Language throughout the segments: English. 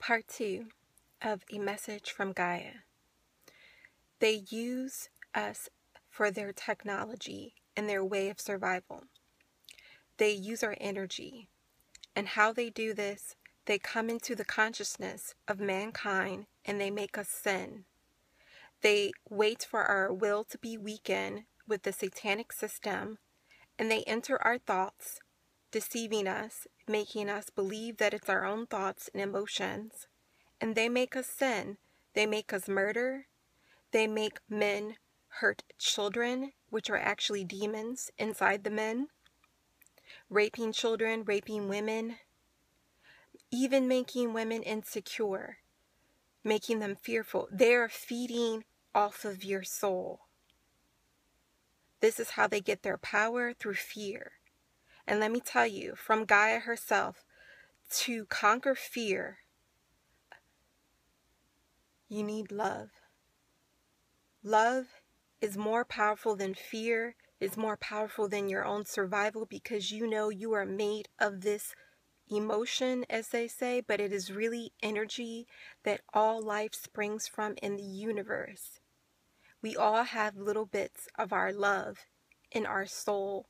Part 2 of A Message from Gaia. They use us for their technology and their way of survival. They use our energy. And how they do this, they come into the consciousness of mankind and they make us sin. They wait for our will to be weakened with the satanic system, and they enter our thoughts, deceiving us, making us believe that it's our own thoughts and emotions. And they make us sin. They make us murder. They make men hurt children, which are actually demons inside the men. Raping children, raping women. Even making women insecure. Making them fearful. They are feeding off of your soul. This is how they get their power, through fear. And let me tell you, from Gaia herself, to conquer fear, you need love. Love is more powerful than fear, is more powerful than your own survival, because you know you are made of this emotion, as they say, but it is really energy that all life springs from in the universe. We all have little bits of our love in our soul,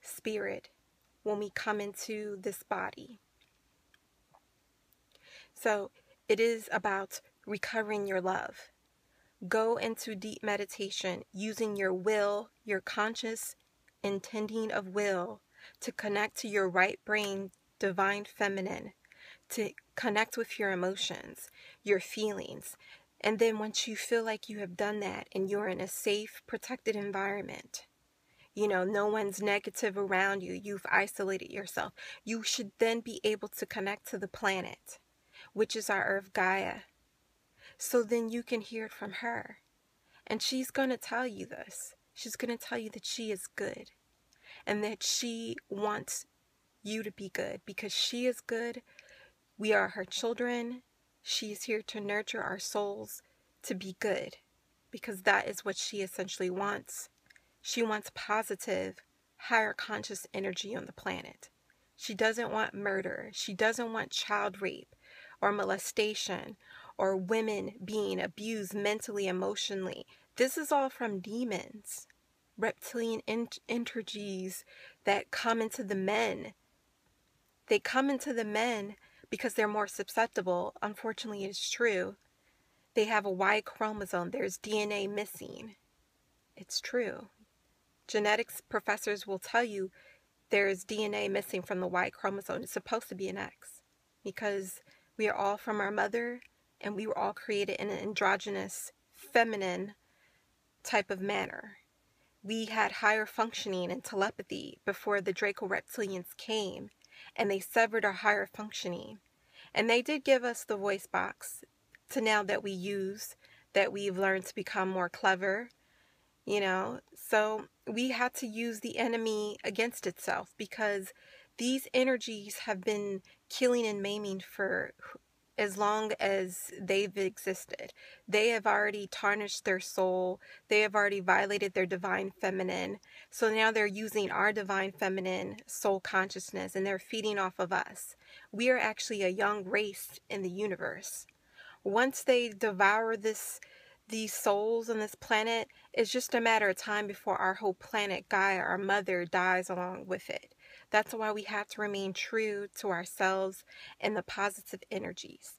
spirit, when we come into this body. So it is about recovering your love. Go into deep meditation using your will, your conscious intending of will, to connect to your right brain, divine feminine, to connect with your emotions, your feelings. And then once you feel like you have done that and you're in a safe, protected environment, no one's negative around you, you've isolated yourself, you should then be able to connect to the planet, which is our Earth Gaia. So then you can hear it from her. And she's going to tell you this. She's going to tell you that she is good. And that she wants you to be good. Because she is good. We are her children. She is here to nurture our souls to be good. Because that is what she essentially wants. She wants positive, higher conscious energy on the planet. She doesn't want murder. She doesn't want child rape or molestation or women being abused mentally, emotionally. This is all from demons, reptilian energies that come into the men. They come into the men because they're more susceptible. Unfortunately, it's true. They have a Y chromosome. There's DNA missing. It's true. Genetics professors will tell you there's DNA missing from the Y chromosome. It's supposed to be an X because we are all from our mother, and we were all created in an androgynous, feminine type of manner. We had higher functioning and telepathy before the Draco reptilians came, and they severed our higher functioning. And they did give us the voice box to now that we use, that we've learned to become more clever, So we had to use the enemy against itself, because these energies have been killing and maiming for as long as they've existed. They have already tarnished their soul. They have already violated their divine feminine. So now they're using our divine feminine soul consciousness, and they're feeding off of us. We are actually a young race in the universe. Once they devour these souls on this planet, it's just a matter of time before our whole planet, Gaia, our mother, dies along with it. That's why we have to remain true to ourselves and the positive energies.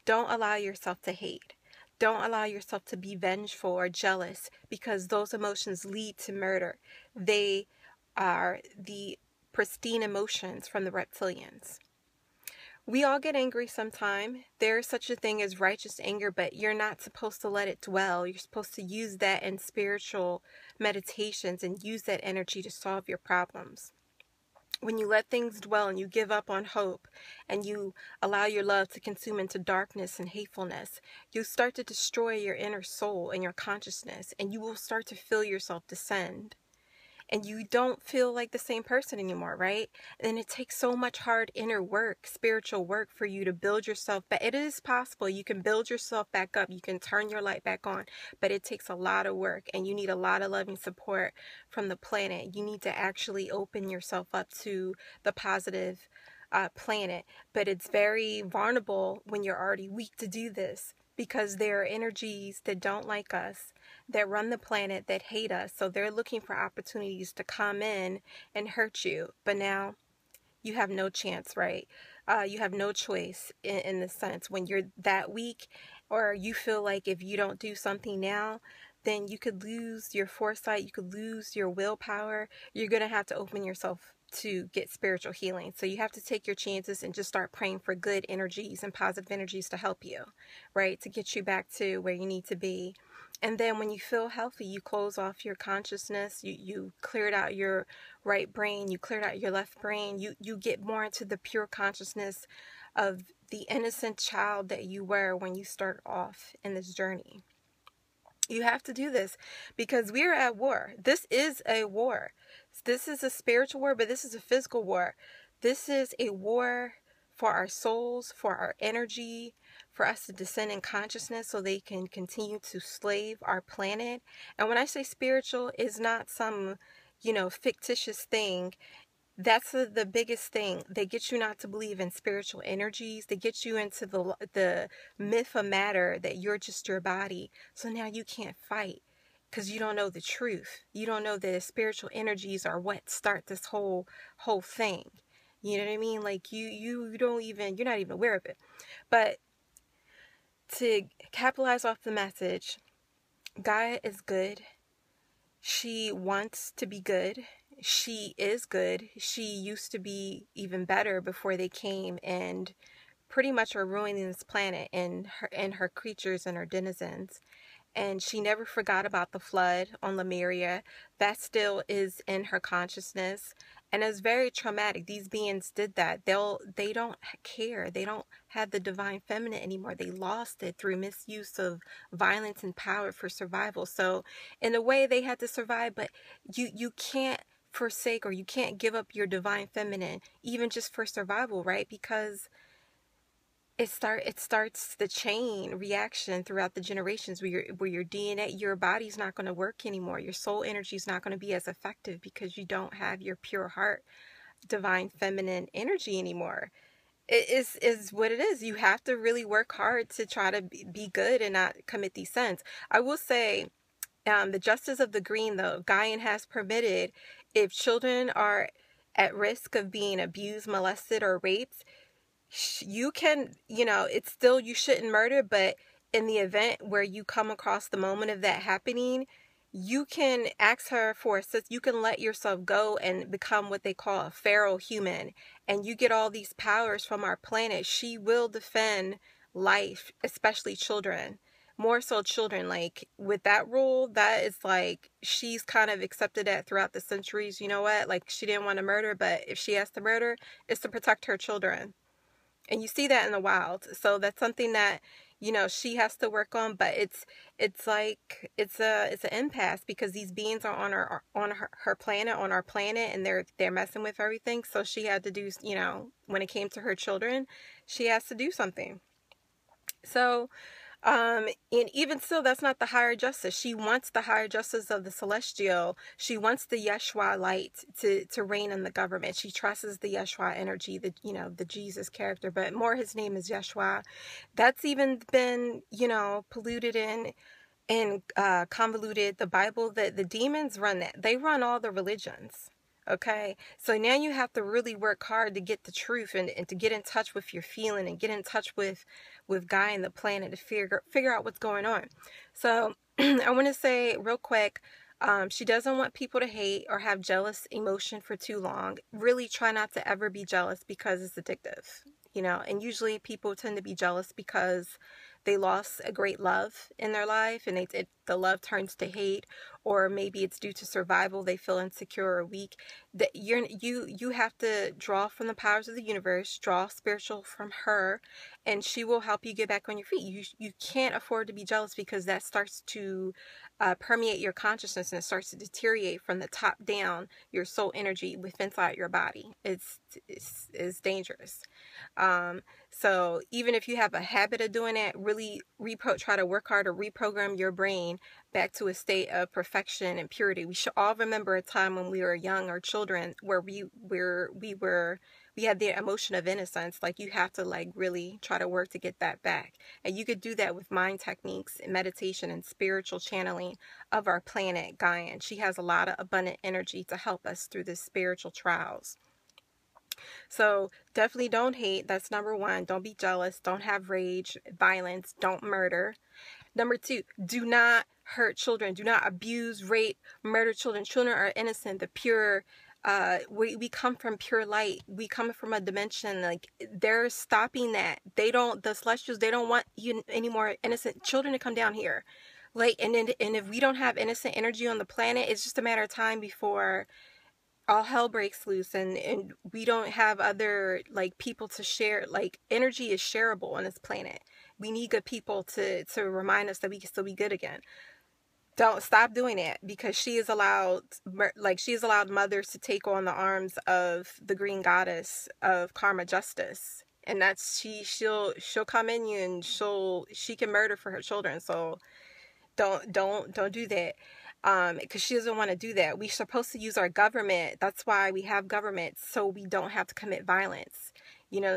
Don't allow yourself to hate. Don't allow yourself to be vengeful or jealous, because those emotions lead to murder. They are the pristine emotions from the reptilians. We all get angry sometime. There is such a thing as righteous anger, but you're not supposed to let it dwell. You're supposed to use that in spiritual meditations and use that energy to solve your problems. When you let things dwell and you give up on hope and you allow your love to consume into darkness and hatefulness, you start to destroy your inner soul and your consciousness, and you will start to feel yourself descend. And you don't feel like the same person anymore, right? And it takes so much hard inner work, spiritual work, for you to build yourself back. It is possible. You can build yourself back up. You can turn your light back on. But it takes a lot of work, and you need a lot of loving support from the planet. You need to actually open yourself up to the positive planet, but it's very vulnerable when you're already weak to do this, because there are energies that don't like us, that run the planet, that hate us. So they're looking for opportunities to come in and hurt you. But now you have no chance, right? You have no choice in the sense when you're that weak, or you feel like if you don't do something now, then you could lose your foresight, you could lose your willpower. You're going to have to open yourself to get spiritual healing. So you have to take your chances and just start praying for good energies and positive energies to help you, right? To get you back to where you need to be. And then when you feel healthy, you close off your consciousness, you cleared out your right brain, you cleared out your left brain, you get more into the pure consciousness of the innocent child that you were when you start off in this journey. You have to do this because we are at war. This is a war. This is a spiritual war, but this is a physical war. This is a war for our souls, for our energy, for us to descend in consciousness so they can continue to slave our planet. And when I say spiritual, it's not some, fictitious thing. That's the biggest thing. They get you not to believe in spiritual energies. They get you into the myth of matter that you're just your body. So now you can't fight because you don't know the truth. You don't know that spiritual energies are what start this whole thing. You know what I mean? Like you don't even, you're not even aware of it. But to capitalize off the message, Gaia is good. She wants to be good. She is good. She used to be even better before they came and pretty much are ruining this planet and her creatures and her denizens. And she never forgot about the flood on Lemuria. That still is in her consciousness. And it's very traumatic. These beings did that. They don't care. They don't have the divine feminine anymore. They lost it through misuse of violence and power for survival. So in a way they had to survive, but you can't forsake, or you can't give up your divine feminine even just for survival, right? Because it starts the chain reaction throughout the generations where your DNA, your body's not going to work anymore. Your soul energy is not going to be as effective because you don't have your pure heart, divine feminine energy anymore. It is what it is. You have to really work hard to try to be good and not commit these sins. I will say, the justice of the green, though, Gaian has permitted, if children are at risk of being abused, molested, or raped, you can, it's still, you shouldn't murder, but in the event where you come across the moment of that happening, you can ask her for assistance. You can let yourself go and become what they call a feral human, and you get all these powers from our planet. She will defend life, especially children. More so children. Like with that rule, that is like, she's kind of accepted that throughout the centuries. You know what? Like, she didn't want to murder, but if she has to murder, it's to protect her children. And you see that in the wild. So that's something that, she has to work on. But it's like it's an impasse because these beings are on her planet, on our planet, and they're messing with everything. So she had to do, when it came to her children, she has to do something. So and even still, that's not the higher justice. She wants the higher justice of the celestial. She wants the Yeshua light to reign in the government. She trusts the Yeshua energy, the Jesus character, but more his name is Yeshua. That's even been, polluted and convoluted. The Bible, the demons run that. They run all the religions. Okay, so now you have to really work hard to get the truth and to get in touch with your feeling and get in touch with Gaia and the planet to figure out what's going on. So I want to say real quick, she doesn't want people to hate or have jealous emotion for too long. Really try not to ever be jealous because it's addictive, and usually people tend to be jealous because they lost a great love in their life and the love turns to hate, or maybe it's due to survival. They feel insecure or weak. That you have to draw from the powers of the universe, draw spiritual from her, and she will help you get back on your feet. You can't afford to be jealous because that starts to permeate your consciousness, and it starts to deteriorate from the top down your soul energy within inside your body. It's dangerous. So even if you have a habit of doing that, really try to work hard to reprogram your brain back to a state of perfection and purity. We should all remember a time when we were young or children where we were we have the emotion of innocence. Like, you have to like really try to work to get that back. And you could do that with mind techniques and meditation and spiritual channeling of our planet Gaia. And she has a lot of abundant energy to help us through the spiritual trials. So definitely don't hate. That's number one. Don't be jealous. Don't have rage, violence. Don't murder. Number two, do not hurt children. Do not abuse, rape, murder children. Children are innocent. The pure, we come from pure light. We come from a dimension, like, they're stopping that. They don't, the celestials, they don't want you any more innocent children to come down here. Like, and if we don't have innocent energy on the planet, it's just a matter of time before all hell breaks loose, and we don't have other like people to share. Like, energy is shareable on this planet. We need good people to remind us that we can still be good again. Don't stop doing it, because she is allowed, like, she has allowed mothers to take on the arms of the green goddess of karma justice, and that's she'll come in you, and she can murder for her children. So don't do that, because she doesn't want to do that. We're supposed to use our government. That's why we have government, so we don't have to commit violence,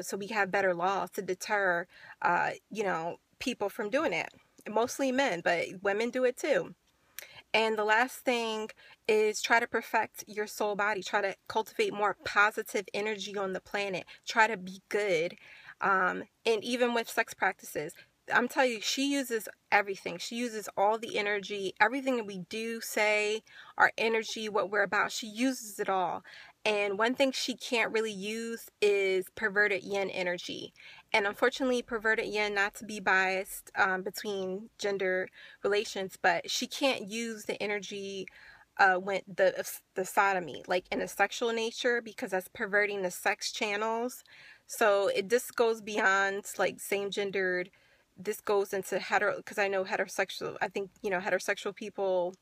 so we have better laws to deter people from doing it. Mostly men, but women do it too. And the last thing is, try to perfect your soul body. Try to cultivate more positive energy on the planet. Try to be good. And even with sex practices, I'm telling you, she uses everything. She uses all the energy, everything that we do, say, our energy, what we're about. She uses it all. And one thing she can't really use is perverted yin energy. And unfortunately, perverted yin, not to be biased between gender relations, but she can't use the energy when the sodomy, like in a sexual nature, because that's perverting the sex channels. So this goes beyond like same gendered. This goes into hetero, because I know heterosexual, I think, heterosexual people,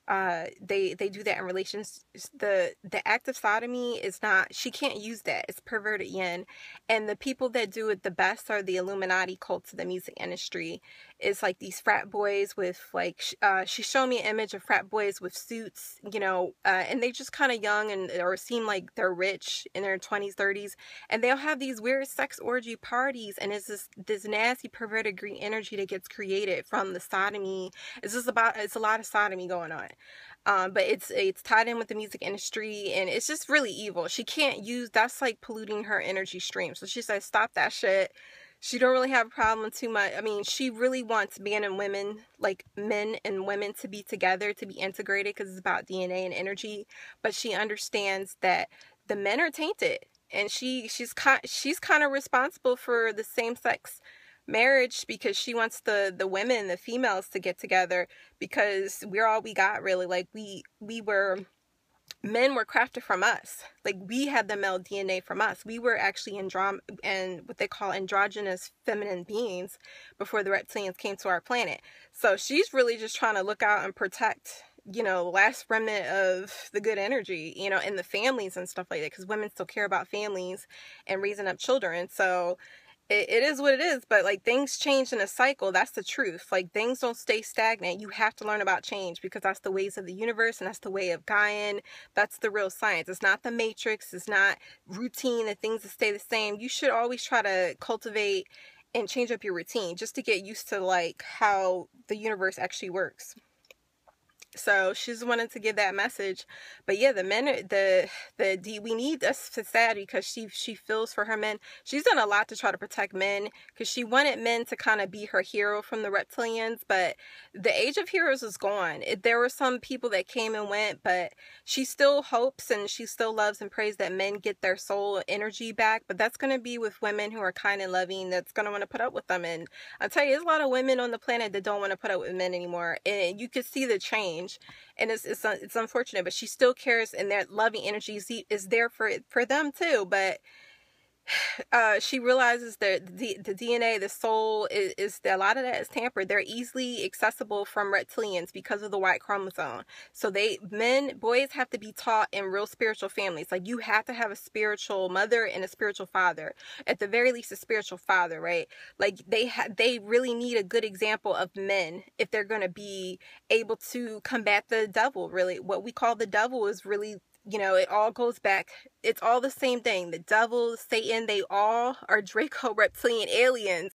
they do that in relations. The act of sodomy is not, she can't use that. It's perverted yin. And the people that do it the best are the Illuminati cults of the music industry. It's like these frat boys with like, she showed me an image of frat boys with suits, and they just kind of young or seem like they're rich in their 20s, 30s, and they'll have these weird sex orgy parties, and it's this nasty perverted green energy that gets created from the sodomy. It's a lot of sodomy going on. But it's tied in with the music industry, and it's just really evil. She can't use, that's like polluting her energy stream. So she said, stop that shit. She don't really have a problem too much. I mean, she really wants men and women, like men and women, to be together, to be integrated, because it's about DNA and energy. But she understands that the men are tainted, and she's kind of responsible for the same sex marriage, because she wants the women, the females, to get together, because we're all we got, really. Like, men were crafted from us. Like, we had the male DNA from us. We were actually and what they call androgynous feminine beings before the reptilians came to our planet. So she's really just trying to look out and protect, the last remnant of the good energy, in the families and stuff like that, because women still care about families and raising up children. So it is what it is, but like, things change in a cycle. That's the truth. Like, things don't stay stagnant. You have to learn about change, because that's the ways of the universe, and that's the way of Gaia. That's the real science. It's not the matrix. It's not routine, the things that stay the same. You should always try to cultivate and change up your routine, just to get used to like how the universe actually works. So she's wanted to give that message. But yeah, the men, we need this to sad, because she feels for her men. She's done a lot to try to protect men, because she wanted men to kind of be her hero from the reptilians. But the age of heroes is gone. There were some people that came and went, but she still hopes and she still loves and prays that men get their soul energy back. But that's going to be with women who are kind and loving, that's going to want to put up with them. And I'll tell you, there's a lot of women on the planet that don't want to put up with men anymore. And you could see the change. And it's unfortunate, but she still cares, and that loving energy is there for them too. But she realizes that the DNA, the soul, is a lot of that is tampered. They're easily accessible from reptilians because of the Y chromosome. So boys have to be taught in real spiritual families. Like, you have to have a spiritual mother and a spiritual father. At the very least, a spiritual father, right? Like, they really need a good example of men if they're going to be able to combat the devil. Really, what we call the devil is really You know, it all goes back. It's all the same thing. The devil, Satan, they all are Draco reptilian aliens.